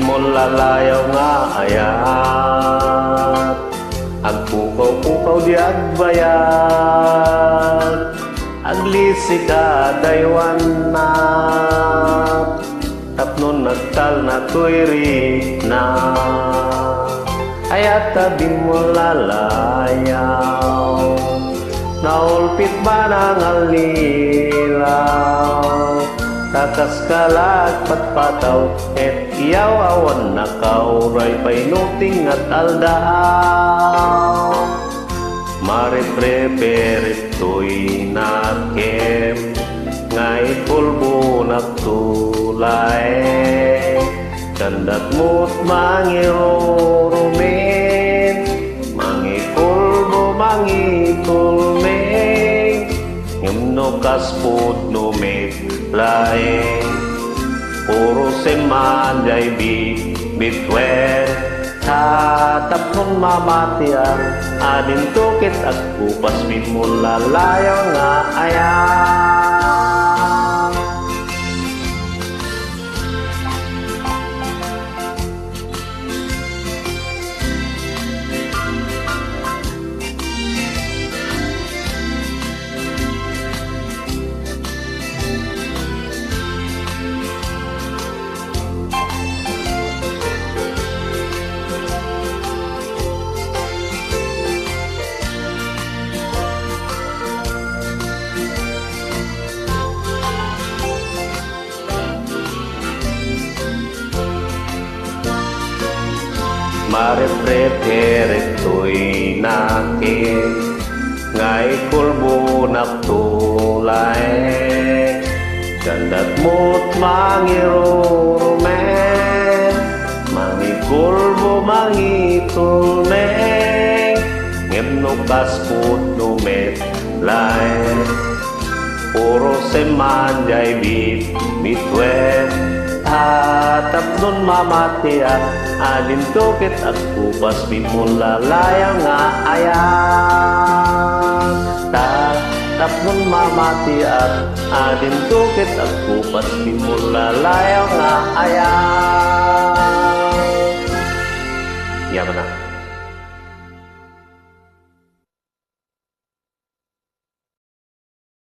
mo lalayaw nga ayat, agpukaw-pukaw di agbayat, aglisi ka daywan na, tapnon nagtal na tuirik na, ayat tabi mo lalayaw, naulpit ba ng alilaw, takas kalag patpataw, et iyaw awan na kauray painuting at aldaw. Maripreperit to'y nakem, ngay pulbo nagtulay, kandat mo't mangirurumin, mangipulbo mangitulming, ngimno kaspud numit laeng, puro semanday bitwen, tatapon mamatian, adin tukit at kupas min lalayaw nga ayan. Maripreperit to'y nakin, ngay kulbo naktulay, kandat mo't mangirurumen, mangikulbo mangitulmeng, ngimno kasput numit lain, puro semanday bitwen, tatap nun mamatian, adin tukit at kupas min lalayaw nga ayan. Tatap nun mamatian, adin tukit at kupas min lalayaw nga ayan.